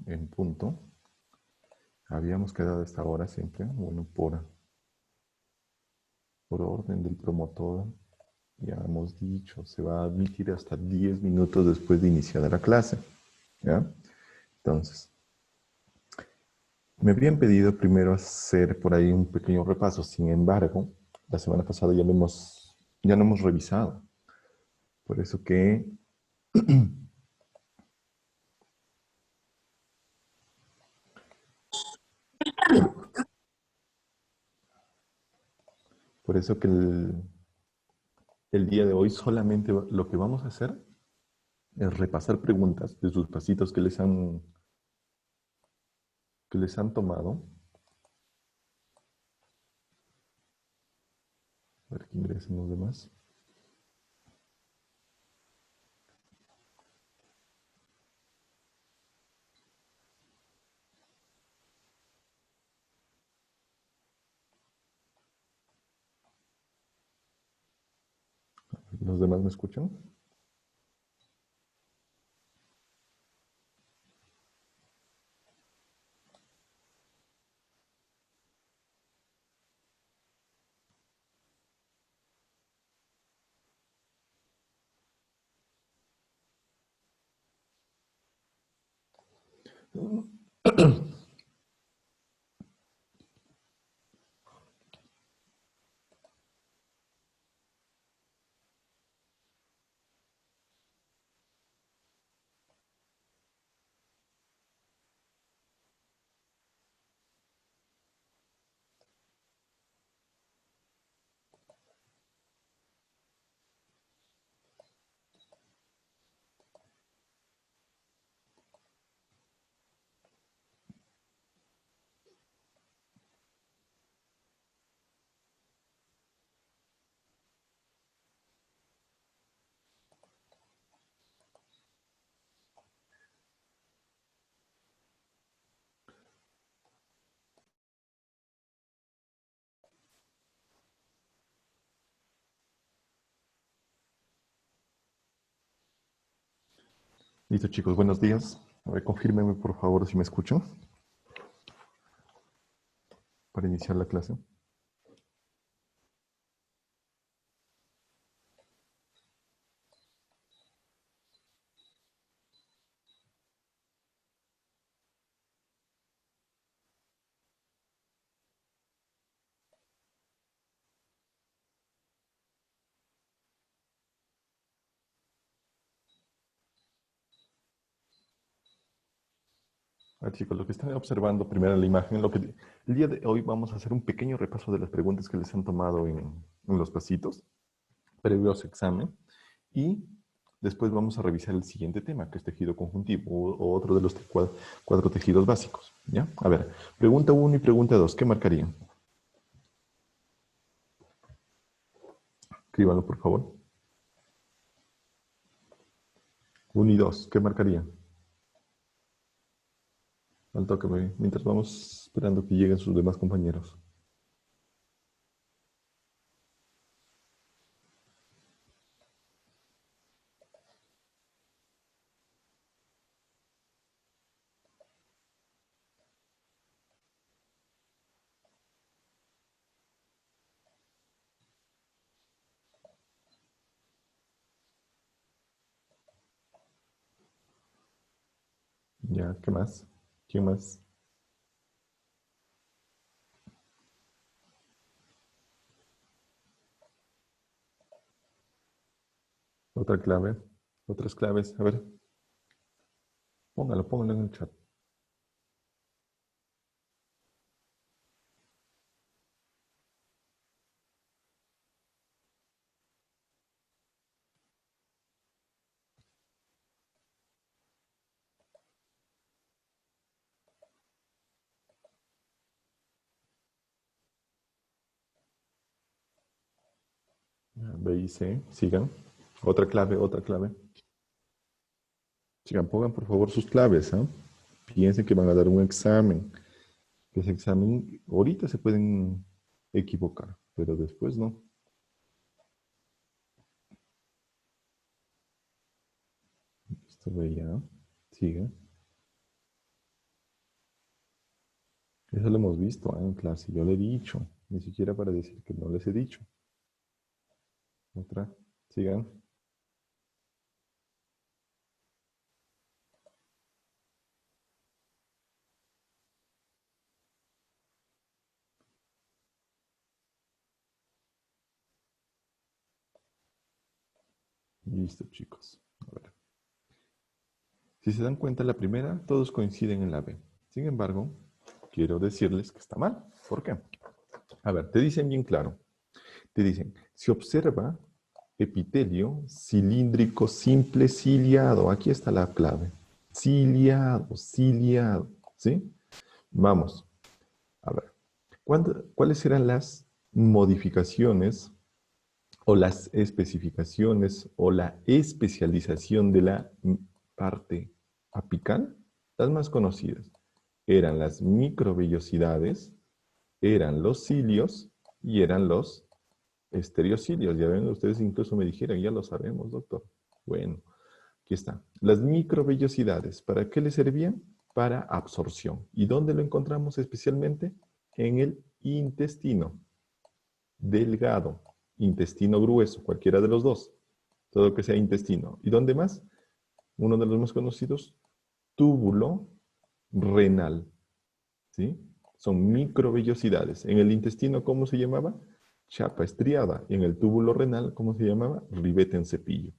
en punto. Habíamos quedado a esta hora siempre, bueno, por orden del promotor. Ya hemos dicho, se va a admitir hasta 10 minutos después de iniciar la clase. ¿Ya? Entonces, me habían pedido primero hacer por ahí un pequeño repaso. Sin embargo, la semana pasada ya lo hemos revisado. Por eso que por eso que el día de hoy solamente lo que vamos a hacer es repasar preguntas de sus pasitos que les han tomado. A ver que ingresen los demás. ¿Los demás me escuchan? Listo, chicos, buenos días. A ver, confírmenme por favor si me escuchan para iniciar la clase. A ver, chicos, lo que están observando primero en la imagen, el día de hoy vamos a hacer un pequeño repaso de las preguntas que les han tomado en los pasitos previo a su examen y después vamos a revisar el siguiente tema, que es tejido conjuntivo o otro de los cuatro tejidos básicos. ¿Ya? A ver, pregunta 1 y pregunta 2, ¿qué marcarían? Escríbanlo, por favor. 1 y 2, ¿qué marcarían? Al toque, mientras vamos esperando que lleguen sus demás compañeros. Ya, ¿qué más? ¿Quién más? Otra clave. Otras claves. A ver, póngalo en el chat. B y C, sigan. Otra clave, otra clave. Sigan, pongan por favor sus claves, ¿ah? Piensen que van a dar un examen. Ese examen, ahorita se pueden equivocar, pero después no. Esto veía, siga. Eso lo hemos visto en clase, yo le he dicho, ni siquiera para decir que no les he dicho. Otra, sigan. Listo, chicos. A ver. Si se dan cuenta, la primera, todos coinciden en la B. Sin embargo, quiero decirles que está mal. ¿Por qué? A ver, te dicen bien claro. Te dicen, se observa epitelio cilíndrico simple ciliado. Aquí está la clave. Ciliado, ciliado. ¿Sí? Vamos. A ver. ¿Cuáles eran las modificaciones o las especificaciones o la especialización de la parte apical? Las más conocidas eran las microvellosidades, eran los cilios y eran los estereocilios. Ya ven, ustedes incluso me dijeron, ya lo sabemos, doctor. Bueno, aquí está. Las microvellosidades, ¿para qué le servían? Para absorción. ¿Y dónde lo encontramos especialmente? En el intestino delgado, intestino grueso, cualquiera de los dos, todo lo que sea intestino. ¿Y dónde más? Uno de los más conocidos, túbulo renal, ¿sí? Son microvellosidades. En el intestino, ¿cómo se llamaba? Chapa estriada. En el túbulo renal, ¿cómo se llamaba? Ribete en cepillo.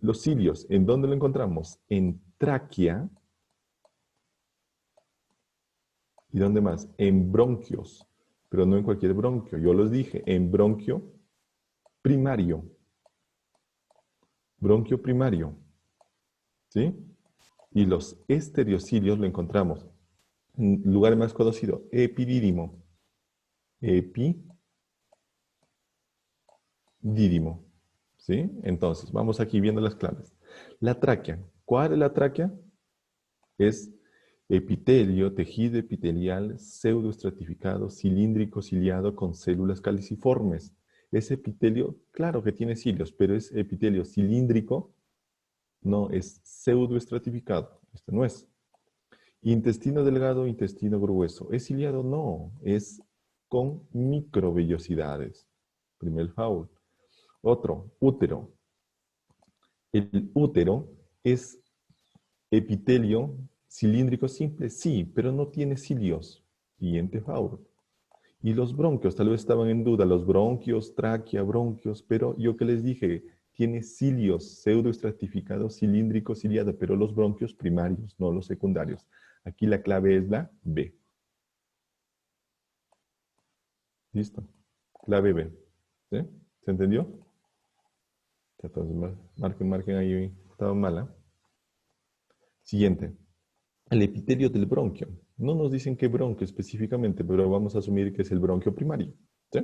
Los cilios, ¿en dónde lo encontramos? En tráquea. ¿Y dónde más? En bronquios. Pero no en cualquier bronquio. Yo los dije, en bronquio primario. Bronquio primario. ¿Sí? Y los estereocilios lo encontramos. En lugar más conocido, epidídimo. Epidídimo. ¿Sí? Entonces, vamos aquí viendo las claves. La tráquea. ¿Cuál es la tráquea? Es epitelio, tejido epitelial, pseudoestratificado, cilíndrico, ciliado con células caliciformes. Ese epitelio, claro que tiene cilios, pero es epitelio cilíndrico, no es pseudoestratificado. Este no es. Intestino delgado, intestino grueso. ¿Es ciliado? No, es con microvellosidades. Primer foul. Otro, útero. El útero es epitelio cilíndrico simple, sí, pero no tiene cilios. Siguiente foul. Y los bronquios, tal vez estaban en duda, los bronquios, tráquea, bronquios, pero yo que les dije, tiene cilios, pseudoestratificado, cilíndrico, ciliado, pero los bronquios primarios, no los secundarios. Aquí la clave es la B. Listo. Clave B. ¿Sí? ¿Se entendió? Entonces, marquen ahí. Estaba mala. Siguiente. El epitelio del bronquio. No nos dicen qué bronquio específicamente, pero vamos a asumir que es el bronquio primario. ¿Sí?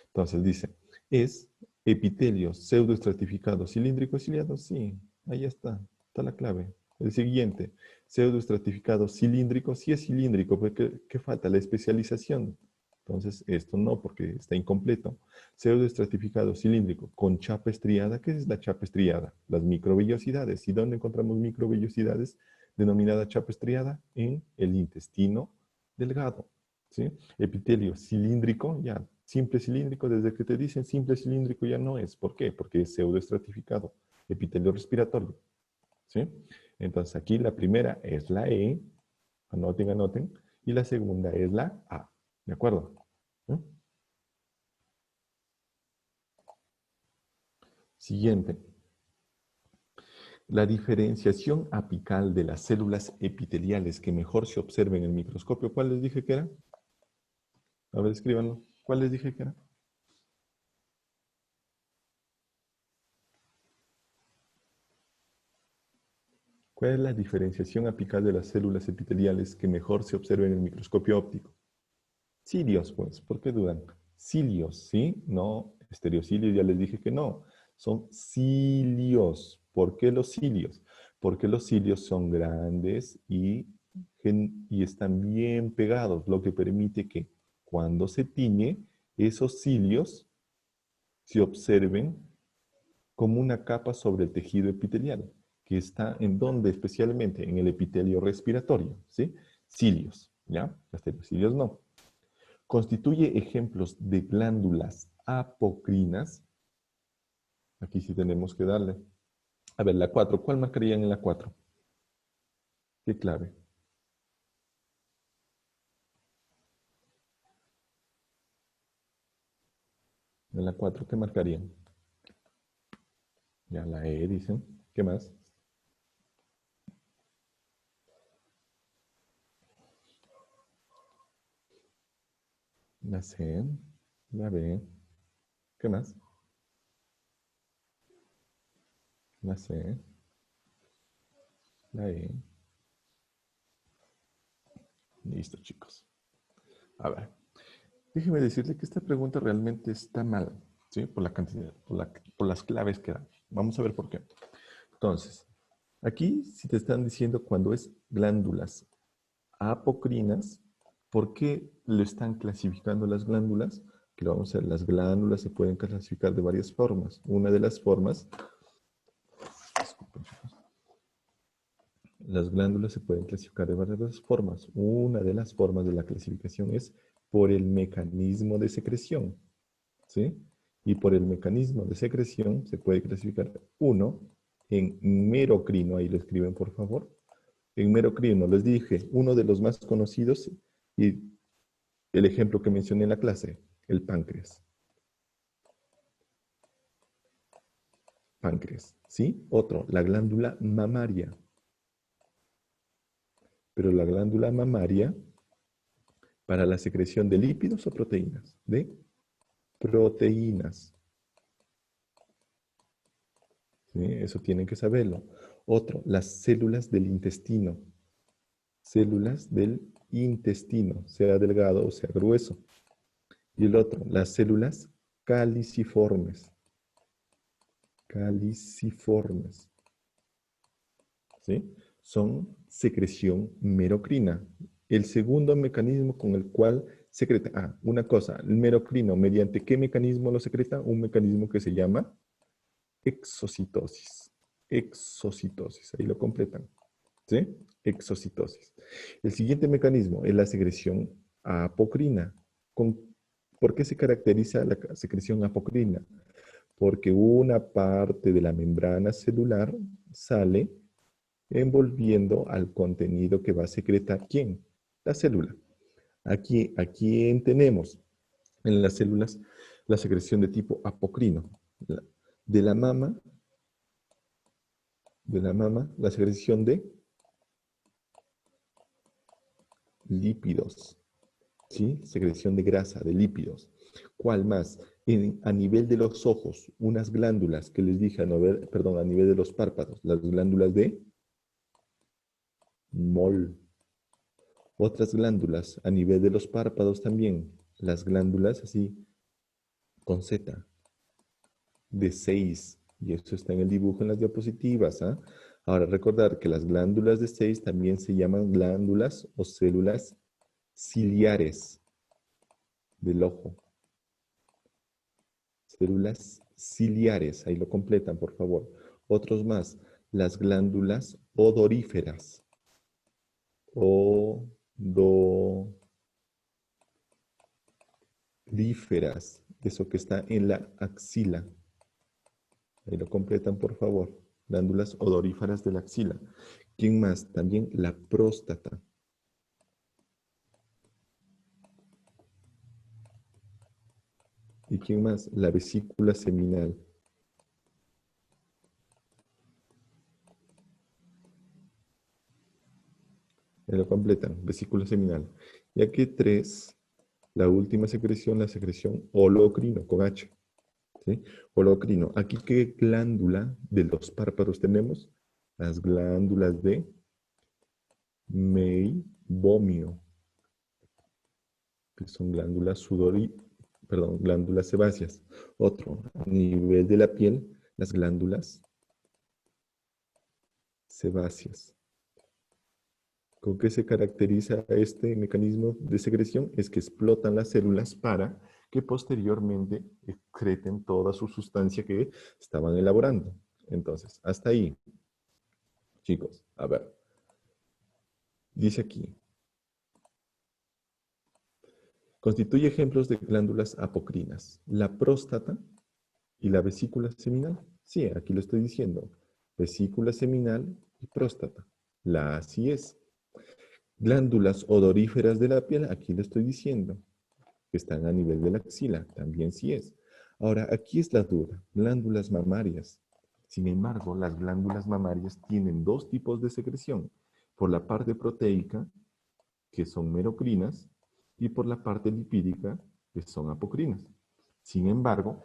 Entonces dice, ¿es epitelio pseudoestratificado cilíndrico ciliado? Sí, ahí está. Está la clave. El siguiente, pseudoestratificado cilíndrico, sí es cilíndrico, porque ¿qué falta? La especialización. Entonces, esto no, porque está incompleto. Pseudoestratificado cilíndrico con chapa estriada. ¿Qué es la chapa estriada? Las microvellosidades. ¿Y dónde encontramos microvellosidades? Denominada chapa estriada en el intestino delgado. ¿Sí? Epitelio cilíndrico, ya, simple cilíndrico, desde que te dicen simple cilíndrico ya no es. ¿Por qué? Porque es pseudoestratificado. Epitelio respiratorio. ¿Sí? Entonces aquí la primera es la E, anoten, anoten, y la segunda es la A. ¿De acuerdo? ¿Sí? Siguiente. La diferenciación apical de las células epiteliales que mejor se observa en el microscopio, ¿cuál les dije que era? A ver, escríbanlo. ¿Cuál les dije que era? ¿Cuál es la diferenciación apical de las células epiteliales que mejor se observa en el microscopio óptico? Cilios, pues. ¿Por qué dudan? Cilios, ¿sí? No, estereocilios, ya les dije que no. Son cilios. ¿Por qué los cilios? Porque los cilios son grandes y están bien pegados, lo que permite que cuando se tiñe, esos cilios se observen como una capa sobre el tejido epitelial, que está en donde especialmente en el epitelio respiratorio, ¿sí? Cilios. ¿Ya? Las tiroides no. Constituye ejemplos de glándulas apocrinas. Aquí sí tenemos que darle. A ver, la 4. ¿Cuál marcarían en la 4? ¿Qué clave? En la 4, ¿qué marcarían? Ya la E dicen. ¿Qué más? La C, la B. ¿Qué más? La C, la E. Listo, chicos. A ver, déjeme decirle que esta pregunta realmente está mal, ¿sí? Por la cantidad, por las claves que dan. Vamos a ver por qué. Entonces, aquí si te están diciendo cuando es glándulas apocrinas, ¿por qué lo están clasificando las glándulas? Que lo vamos a ver, las glándulas se pueden clasificar de varias formas. Una de las formas, disculpen, las glándulas se pueden clasificar de varias formas. Una de las formas de la clasificación es por el mecanismo de secreción, ¿sí? Y por el mecanismo de secreción se puede clasificar uno en merocrino, ahí lo escriben por favor. En merocrino, les dije, uno de los más conocidos y el ejemplo que mencioné en la clase, el páncreas. Páncreas, ¿sí? Otro, la glándula mamaria. Pero la glándula mamaria para la secreción de lípidos o proteínas, de proteínas. ¿Sí? Eso tienen que saberlo. Otro, las células del intestino. Células del intestino, sea delgado o sea grueso. Y el otro, las células caliciformes. Caliciformes. ¿Sí? Son secreción merocrina. El segundo mecanismo con el cual secreta. Una cosa, el merocrino, ¿mediante qué mecanismo lo secreta? Un mecanismo que se llama exocitosis. Exocitosis, ahí lo completan. ¿Sí? Exocitosis. El siguiente mecanismo es la secreción apocrina. ¿Con, ¿Por qué se caracteriza la secreción apocrina? Porque una parte de la membrana celular sale envolviendo al contenido que va a secretar ¿quién? La célula. Aquí tenemos en las células la secreción de tipo apocrino. De la mama, la secreción de lípidos, ¿sí? Secreción de grasa, de lípidos. ¿Cuál más? A nivel de los ojos, unas glándulas que les dije, a nivel de los párpados, las glándulas de Moll. Otras glándulas a nivel de los párpados también, las glándulas así con Z, de 6, y esto está en el dibujo en las diapositivas. ¿Ah? Ahora recordar que las glándulas de 6 también se llaman glándulas o células ciliares del ojo. Células ciliares, ahí lo completan, por favor. Otros más, las glándulas odoríferas. Odoríferas, eso que está en la axila. Ahí lo completan, por favor. Glándulas odoríferas de la axila. ¿Quién más? También la próstata. ¿Y quién más? La vesícula seminal. Ahí lo completan, vesícula seminal. Y aquí 3, la última secreción, la secreción holocrino, con H. ¿Sí? Holocrino. Aquí, ¿qué glándula de los párpados tenemos? Las glándulas de meibomio, que son glándulas sebáceas. Otro, a nivel de la piel, las glándulas sebáceas. ¿Con qué se caracteriza este mecanismo de secreción? Es que explotan las células para que posteriormente excreten toda su sustancia que estaban elaborando. Entonces, hasta ahí, chicos, a ver, dice aquí, Constituye ejemplos de glándulas apocrinas. La próstata y la vesícula seminal. Sí, aquí lo estoy diciendo. Vesícula seminal y próstata. La A sí es. Glándulas odoríferas de la piel, aquí lo estoy diciendo, que están a nivel de la axila, también sí es. Ahora, aquí es la duda, glándulas mamarias. Sin embargo, las glándulas mamarias tienen dos tipos de secreción, por la parte proteica, que son merocrinas, y por la parte lipídica, que son apocrinas. Sin embargo,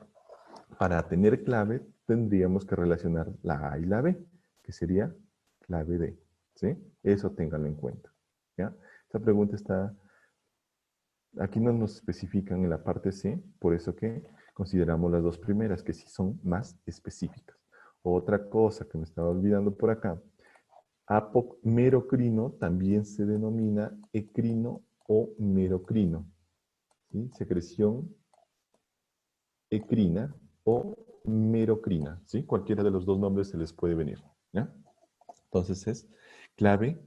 para tener clave, tendríamos que relacionar la A y la B, que sería clave D. ¿Sí? Eso ténganlo en cuenta. ¿Ya? Esta pregunta está, aquí no nos especifican en la parte C, por eso que consideramos las dos primeras, que sí son más específicas. Otra cosa que me estaba olvidando por acá, apomerocrino también se denomina ecrino o merocrino. ¿Sí? Secreción ecrina o merocrina. ¿Sí? Cualquiera de los dos nombres se les puede venir. ¿Ya? Entonces es clave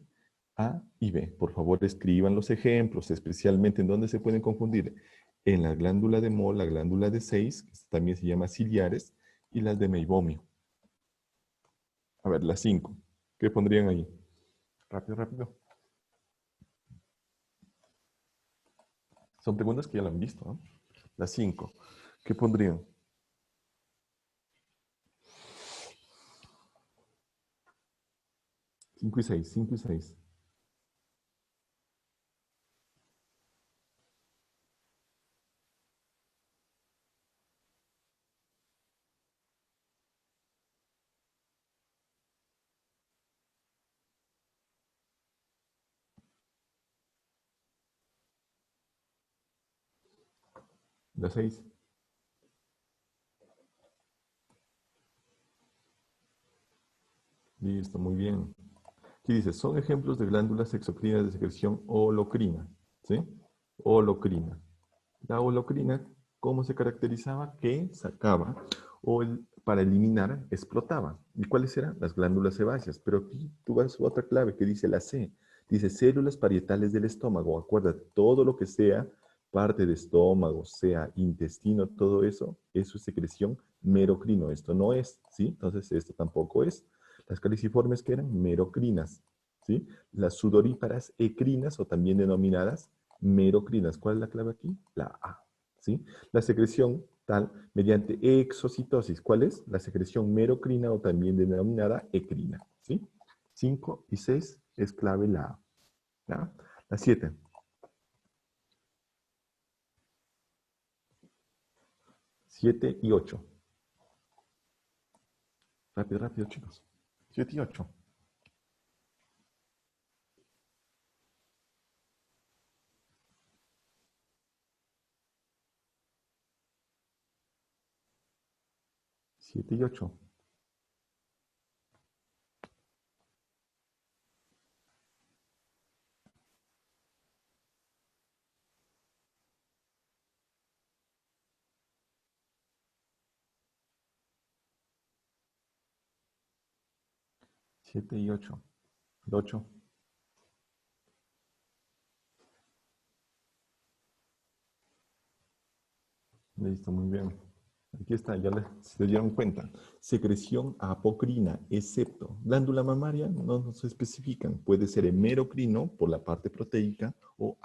A y B. Por favor, escriban los ejemplos, especialmente en dónde se pueden confundir. En la glándula de Moll, la glándula de Seyss, que también se llama ciliares, y las de Meibomio. A ver, las 5. ¿Qué pondrían ahí? Rápido, rápido. Son preguntas que ya lo han visto, ¿no? Las 5. ¿Qué pondrían? Cinco y 6, 5 y 6. Las 6. Listo, muy bien. Aquí dice, son ejemplos de glándulas exocrinas de secreción holocrina. ¿Sí? Holocrina. La holocrina, ¿cómo se caracterizaba? Que sacaba o para eliminar explotaba. ¿Y cuáles eran? Las glándulas sebáceas. Pero aquí tú vas a otra clave que dice la C. Dice células parietales del estómago. Acuérdate, todo lo que sea parte de estómago, sea intestino, todo eso, eso es secreción merocrino. Esto no es, ¿sí? Entonces esto tampoco es. Las caliciformes que eran merocrinas, ¿sí? Las sudoríparas ecrinas o también denominadas merocrinas. ¿Cuál es la clave aquí? La A. ¿Sí? La secreción tal mediante exocitosis. ¿Cuál es? La secreción merocrina o también denominada ecrina. ¿Sí? 5 y 6 es clave la A. ¿Ya? La 7. 7 y 8. Rápido, rápido, chicos. 7 y 8. 7 y 8. 7 y 8. El 8. Listo, muy bien. Aquí está, ya se dieron cuenta. Secreción apocrina, excepto glándula mamaria, no nos especifican. Puede ser hemerocrino por la parte proteica o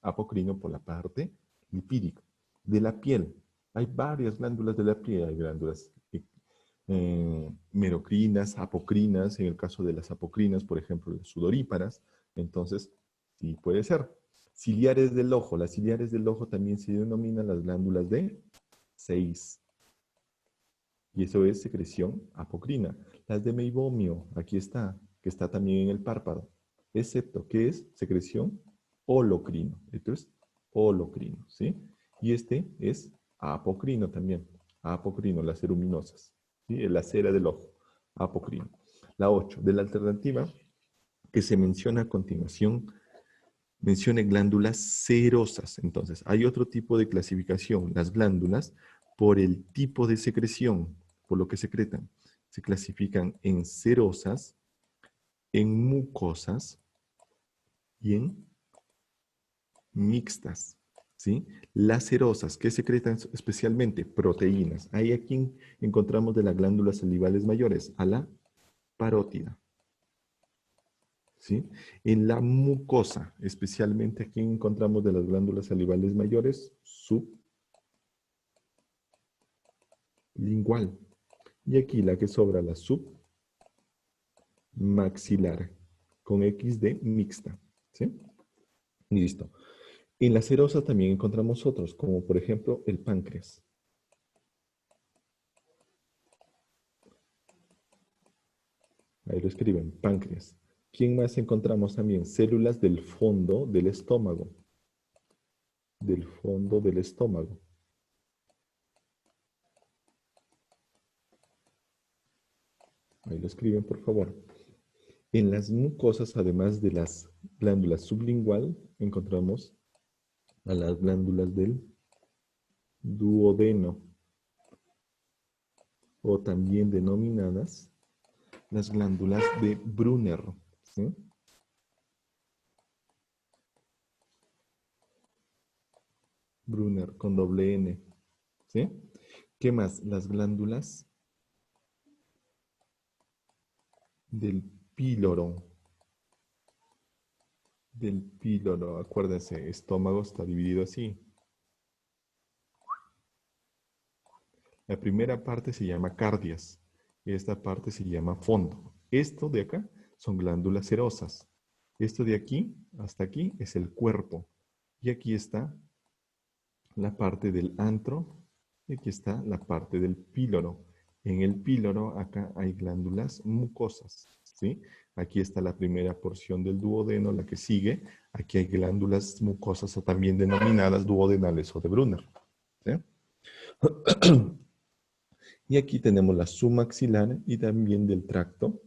apocrino por la parte lipídica. De la piel, hay varias glándulas de la piel. Hay glándulas merocrinas, apocrinas, en el caso de las apocrinas, por ejemplo, las sudoríparas. Entonces, sí puede ser. Ciliares del ojo. Las ciliares del ojo también se denominan las glándulas de 6. Y eso es secreción apocrina. Las de meibomio, aquí está, que está también en el párpado. Excepto que es secreción holocrino. Esto es holocrino, ¿sí? Y este es apocrino también. Apocrino, las ceruminosas. ¿Sí? La cera del ojo. Apocrino. La 8, de la alternativa que se menciona a continuación, menciona glándulas cerosas. Entonces, hay otro tipo de clasificación. Las glándulas, por el tipo de secreción, por lo que secretan, se clasifican en cerosas, en mucosas y en mixtas. ¿sí? Las serosas, ¿qué secretan especialmente? Proteínas. Ahí aquí encontramos de las glándulas salivales mayores, a la parótida, ¿sí? En la mucosa, especialmente aquí encontramos de las glándulas salivales mayores, sublingual. Y aquí la que sobra, la submaxilar, con XD mixta, ¿sí? Listo. En la serosa también encontramos otros, como por ejemplo el páncreas. Ahí lo escriben, páncreas. ¿Quién más encontramos también? Células del fondo del estómago. Del fondo del estómago. Ahí lo escriben, por favor. En las mucosas, además de las glándulas sublingual, encontramos a las glándulas del duodeno, o también denominadas las glándulas de Brunner, ¿sí? Brunner con doble N, ¿sí? ¿Qué más? Las glándulas del píloro. Del píloro, acuérdense, estómago está dividido así. La primera parte se llama cardias, esta parte se llama fondo. Esto de acá son glándulas serosas. Esto de aquí hasta aquí es el cuerpo. Y aquí está la parte del antro y aquí está la parte del píloro. En el píloro acá hay glándulas mucosas, ¿sí? Aquí está la primera porción del duodeno, la que sigue. Aquí hay glándulas mucosas o también denominadas duodenales o de Brunner, ¿sí? Y aquí tenemos la submaxilar y también del tracto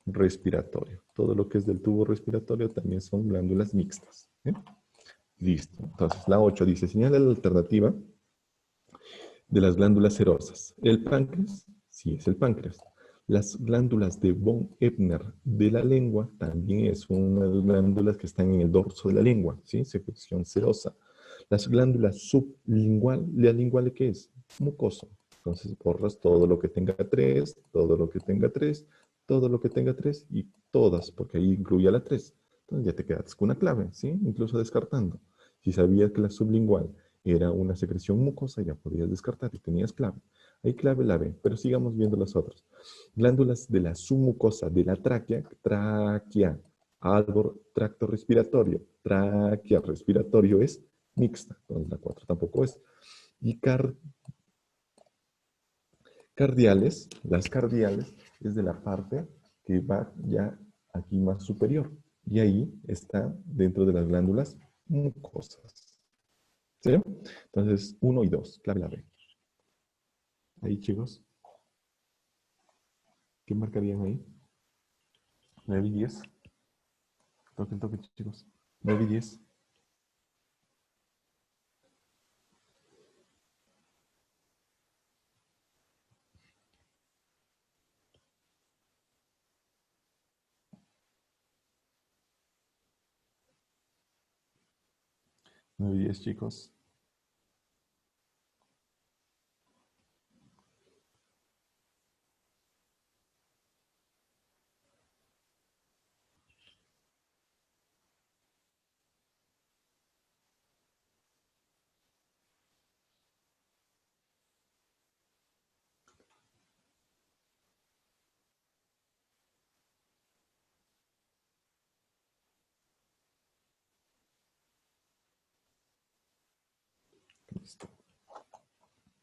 respiratorio. Todo lo que es del tubo respiratorio también son glándulas mixtas, ¿sí? Listo. Entonces, la 8 dice, señala la alternativa de las glándulas serosas. ¿El páncreas? Sí, es el páncreas. Las glándulas de von Ebner de la lengua también es una de las glándulas que están en el dorso de la lengua, ¿sí? Secreción serosa. Las glándulas sublingual, ¿la lingual qué es? Mucoso. Entonces borras todo lo que tenga tres, todo lo que tenga tres, todo lo que tenga tres y todas, porque ahí incluye a la tres. Entonces ya te quedas con una clave, ¿sí? Incluso descartando. Si sabías que la sublingual era una secreción mucosa, ya podías descartar y tenías clave. Hay clave la B, pero sigamos viendo las otras. Glándulas de la submucosa de la tráquea, árbol, tracto respiratorio, tráquea respiratorio es mixta, entonces la 4 tampoco es. Y cardiales, las cardiales es de la parte que va ya aquí más superior. Y ahí está dentro de las glándulas mucosas. ¿Sí? Entonces, 1 y 2, clave la B. Ahí, chicos. ¿Qué marcarían ahí? 9 y 10. Toquen, toquen, chicos. 9 y 10. 9 y 10, chicos. Listo.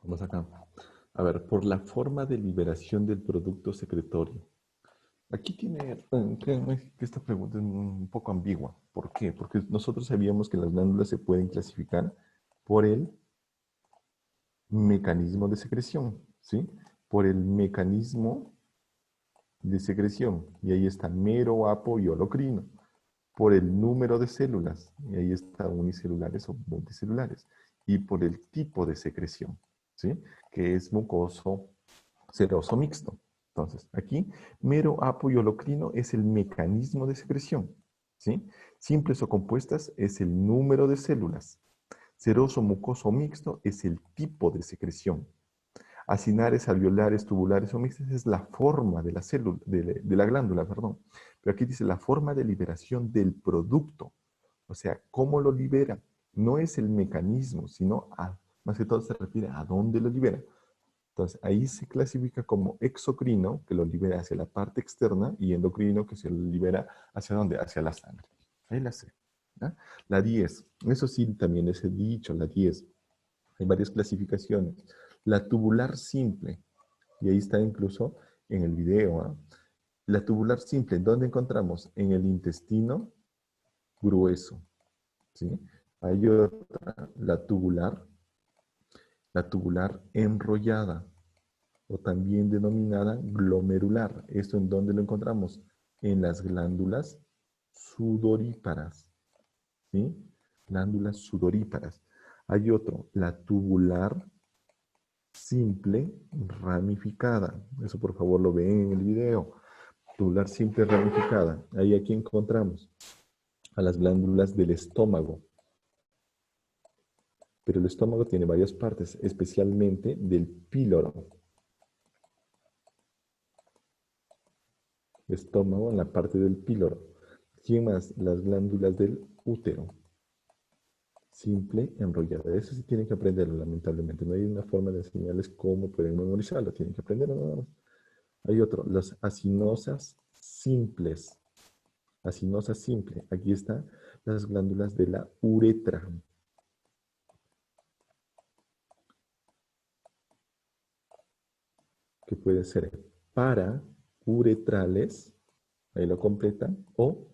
Vamos acá. A ver, por la forma de liberación del producto secretorio. Aquí tiene, créanme que esta pregunta es un poco ambigua. ¿Por qué? Porque nosotros sabíamos que las glándulas se pueden clasificar por el mecanismo de secreción, ¿sí? Por el mecanismo de secreción. Y ahí está mero, apo y holocrino. Por el número de células. Y ahí está unicelulares o multicelulares. Y por el tipo de secreción, ¿sí? Que es mucoso, seroso mixto. Entonces, aquí, mero, apo y holocrino es el mecanismo de secreción, ¿sí? Simples o compuestas es el número de células. Seroso, mucoso o mixto es el tipo de secreción. Acinares, alveolares, tubulares o mixtas es la forma de la célula, de la glándula, perdón. Pero aquí dice la forma de liberación del producto. O sea, ¿cómo lo libera? No es el mecanismo, sino más que todo se refiere a dónde lo libera. Entonces, ahí se clasifica como exocrino, que lo libera hacia la parte externa, y endocrino, que se lo libera hacia dónde? Hacia la sangre. Ahí la C. ¿Ya? La 10. Eso sí, también les he dicho, la 10. Hay varias clasificaciones. La tubular simple, y ahí está incluso en el video. ¿Ah? La tubular simple, ¿dónde encontramos? En el intestino grueso. ¿Sí? Hay otra, la tubular enrollada, o también denominada glomerular. ¿Esto en dónde lo encontramos? En las glándulas sudoríparas. ¿Sí? Glándulas sudoríparas. Hay otro, la tubular simple ramificada. Eso por favor lo ven en el video. Tubular simple ramificada. Ahí aquí encontramos a las glándulas del estómago. Pero el estómago tiene varias partes, especialmente del píloro. Estómago en la parte del píloro. ¿Quién más? Las glándulas del útero. Simple enrollada. Eso sí tienen que aprenderlo, lamentablemente. No hay una forma de enseñarles cómo pueden memorizarlo. Tienen que aprenderlo nada más. Hay otro, las acinosas simples. Acinosa simple. Aquí están las glándulas de la uretra. Que puede ser parauretrales, ahí lo completan, o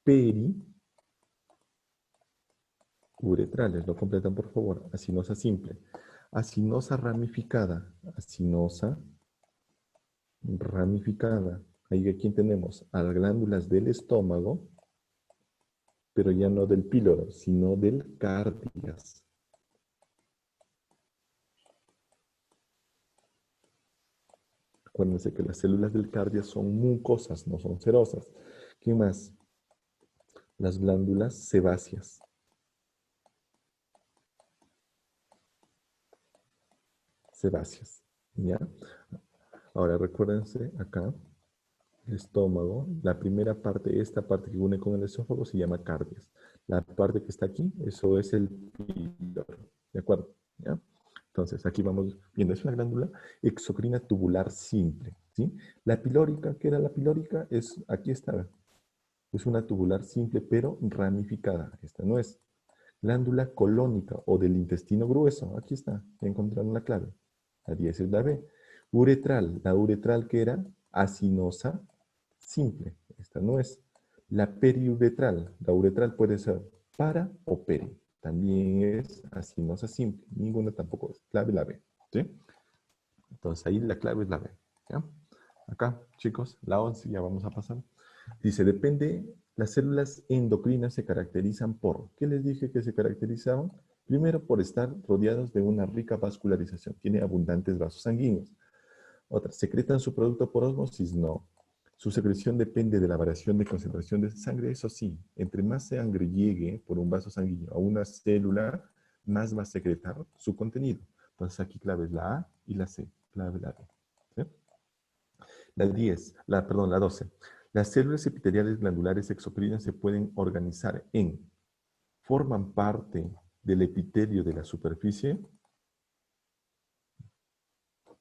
periuretrales, lo completan por favor. Acinosa simple. Acinosa ramificada. Acinosa ramificada. Ahí aquí tenemos a las glándulas del estómago, pero ya no del píloro, sino del cardias. Acuérdense que las células del cardias son mucosas, no son serosas. ¿Qué más? Las glándulas sebáceas. Sebáceas. ¿Ya? Ahora recuérdense acá, el estómago, la primera parte, esta parte que une con el esófago se llama cardias. La parte que está aquí, eso es el píloro. ¿De acuerdo? ¿Ya? Entonces, aquí vamos viendo, es una glándula exocrina tubular simple. ¿Sí? La pilórica, ¿qué era la pilórica? Aquí está. Es una tubular simple, pero ramificada. Esta no es. Glándula colónica o del intestino grueso. Aquí está. Ya encontraron la clave. La 10 es la B. Uretral. La uretral que era acinosa simple. Esta no es. La periuretral. La uretral puede ser para o peri. También es acinosa simple. Ninguna tampoco es. Clave la B. ¿Sí? Entonces ahí la clave es la B. ¿Ya? Acá, chicos, la 11 ya vamos a pasar. Dice, depende, las células endocrinas se caracterizan por, ¿qué les dije que se caracterizaban? Primero, por estar rodeados de una rica vascularización. Tiene abundantes vasos sanguíneos. Otra, ¿secretan su producto por ósmosis? No. Su secreción depende de la variación de concentración de sangre. Eso sí, entre más sangre llegue por un vaso sanguíneo a una célula, más va a secretar su contenido. Entonces aquí clave es la A y la C. Clave la D. ¿Sí? La 12. Las células epiteliales glandulares exocrinas se pueden organizar forman parte del epitelio de la superficie.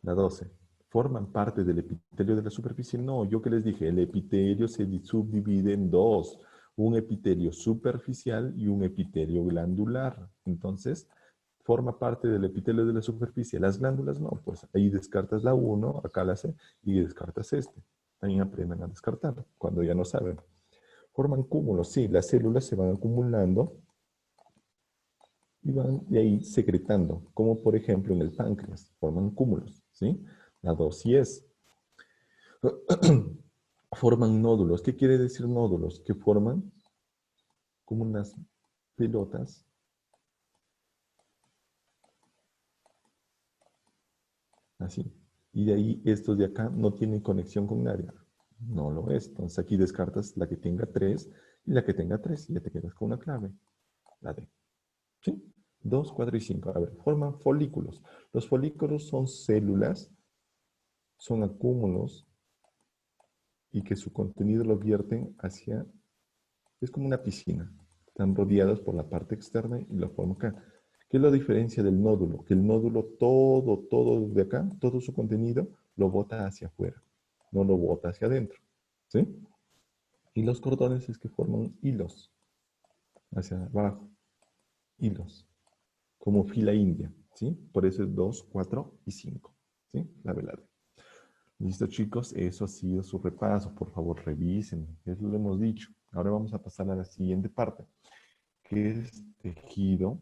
La 12. ¿Forman parte del epitelio de la superficie? No, yo que les dije, el epitelio se subdivide en dos, un epitelio superficial y un epitelio glandular. Entonces, forma parte del epitelio de la superficie. Las glándulas no, pues ahí descartas la 1, acá la C, y descartas este. También aprendan a descartar cuando ya no saben. Forman cúmulos, sí, las células se van acumulando y van de ahí secretando, como por ejemplo en el páncreas, forman cúmulos, ¿sí? La dosis es, forman nódulos. ¿Qué quiere decir nódulos? Que forman como unas pelotas, así. Y de ahí estos de acá no tienen conexión con nadie. No lo es. Entonces aquí descartas la que tenga 3 y la que tenga 3 y ya te quedas con una clave, la D. ¿Sí? 2, 4 y 5. A ver, forman folículos. Los folículos son células, son acúmulos y que su contenido lo vierten hacia... Es como una piscina. Están rodeados por la parte externa y lo forman acá. ¿Qué es la diferencia del nódulo? Que el nódulo todo de acá, todo su contenido lo bota hacia afuera. No lo bota hacia adentro. ¿Sí? Y los cordones es que forman hilos hacia abajo. Hilos. Como fila india. ¿Sí? Por eso es 2, 4 y 5. ¿Sí? La velada. Listo, chicos, eso ha sido su repaso. Por favor, revisen. Eso lo hemos dicho. Ahora vamos a pasar a la siguiente parte, que es tejido,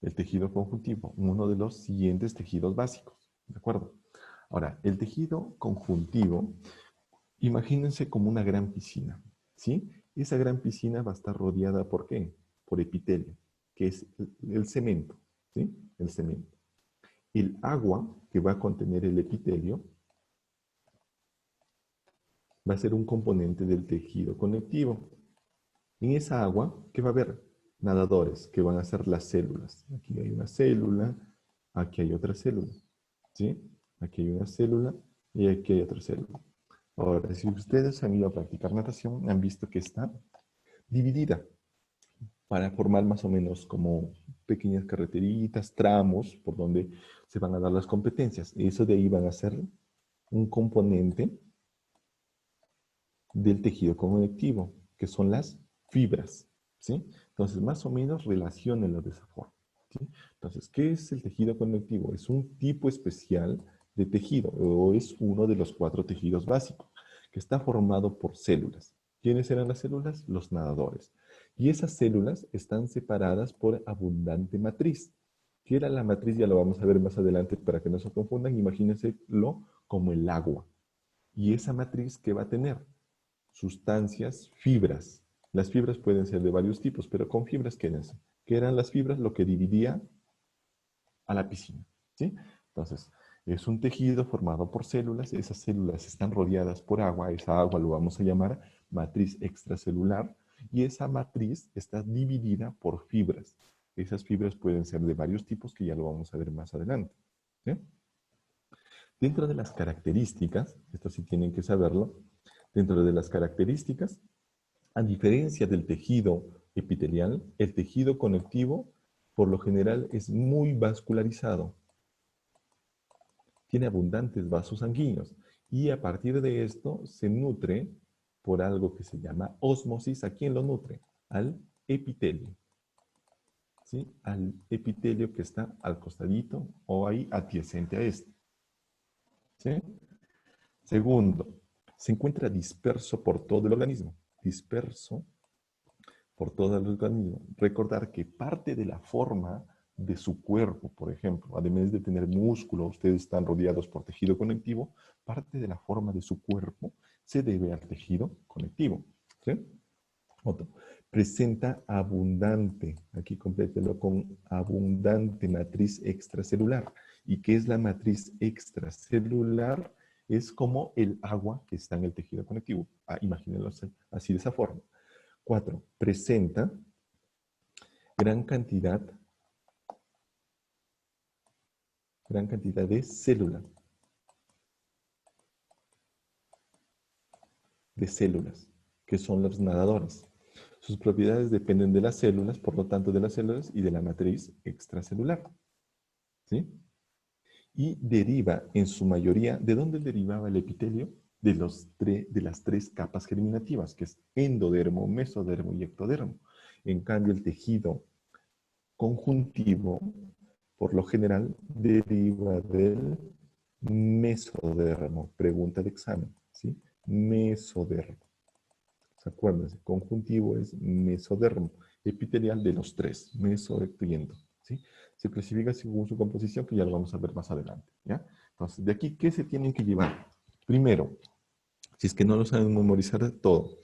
el tejido conjuntivo, uno de los siguientes tejidos básicos. ¿De acuerdo? Ahora, el tejido conjuntivo, imagínense como una gran piscina. ¿Sí? Esa gran piscina va a estar rodeada ¿por qué? Por epitelio, que es el cemento. ¿Sí? El cemento. El agua que va a contener el epitelio va a ser un componente del tejido conectivo. En esa agua, ¿qué va a haber? Nadadores, que van a ser las células. Aquí hay una célula, aquí hay otra célula. ¿Sí? Aquí hay una célula y aquí hay otra célula. Ahora, si ustedes han ido a practicar natación, han visto que está dividida para formar más o menos como pequeñas carreteritas, tramos, por donde se van a dar las competencias. Eso de ahí van a ser un componente del tejido conectivo, que son las fibras, ¿sí? Entonces, más o menos relaciónenlo de esa forma, ¿sí? Entonces, ¿qué es el tejido conectivo? Es un tipo especial de tejido, o es uno de los 4 tejidos básicos, que está formado por células. ¿Quiénes eran las células? Los nadadores. Y esas células están separadas por abundante matriz. ¿Qué era la matriz? Ya lo vamos a ver más adelante para que no se confundan. Imagínenselo como el agua. Y esa matriz, ¿qué va a tener? Sustancias, fibras. Las fibras pueden ser de varios tipos, pero con fibras quédense. ¿Qué eran las fibras? Lo que dividía a la piscina. ¿Sí? Entonces, es un tejido formado por células. Esas células están rodeadas por agua. Esa agua lo vamos a llamar matriz extracelular. Y esa matriz está dividida por fibras. Esas fibras pueden ser de varios tipos que ya lo vamos a ver más adelante. ¿Sí? Dentro de las características, esto sí tienen que saberlo, dentro de las características, a diferencia del tejido epitelial, el tejido conectivo por lo general es muy vascularizado. Tiene abundantes vasos sanguíneos y a partir de esto se nutre por algo que se llama ósmosis. ¿A quién lo nutre? Al epitelio. ¿Sí? Al epitelio que está al costadito o ahí adyacente a este. ¿Sí? Segundo, se encuentra disperso por todo el organismo. Disperso por todo el organismo. Recordar que parte de la forma de su cuerpo, por ejemplo, además de tener músculo, ustedes están rodeados por tejido conectivo, parte de la forma de su cuerpo se debe al tejido conectivo. ¿Sí? Otro. Presenta abundante, aquí complételo con abundante matriz extracelular. ¿Y qué es la matriz extracelular? Es como el agua que está en el tejido conectivo. Imagínenlo así de esa forma. 4. Presenta gran cantidad de células, que son los nadadores. Sus propiedades dependen de las células, por lo tanto de las células y de la matriz extracelular. ¿Sí? Y deriva en su mayoría, ¿de dónde derivaba el epitelio? De las 3 capas germinativas, que es endodermo, mesodermo y ectodermo. En cambio, el tejido conjuntivo, por lo general, deriva del mesodermo. Pregunta de examen, ¿sí? Mesodermo. ¿Se acuerdan? Conjuntivo es mesodermo. Epitelial de los 3, meso, ecto y endo, ¿sí? Se clasifica según su composición, que ya lo vamos a ver más adelante, ¿ya? Entonces, de aquí, ¿qué se tienen que llevar? Primero, si es que no lo saben memorizar todo.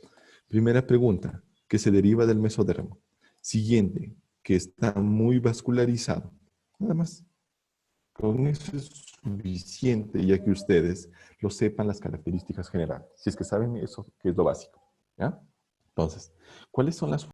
Primera pregunta, que se deriva del mesodermo. Siguiente, que está muy vascularizado. Nada más. Con eso es suficiente, ya que ustedes lo sepan las características generales. Si es que saben eso, que es lo básico. ¿Ya? Entonces, ¿cuáles son las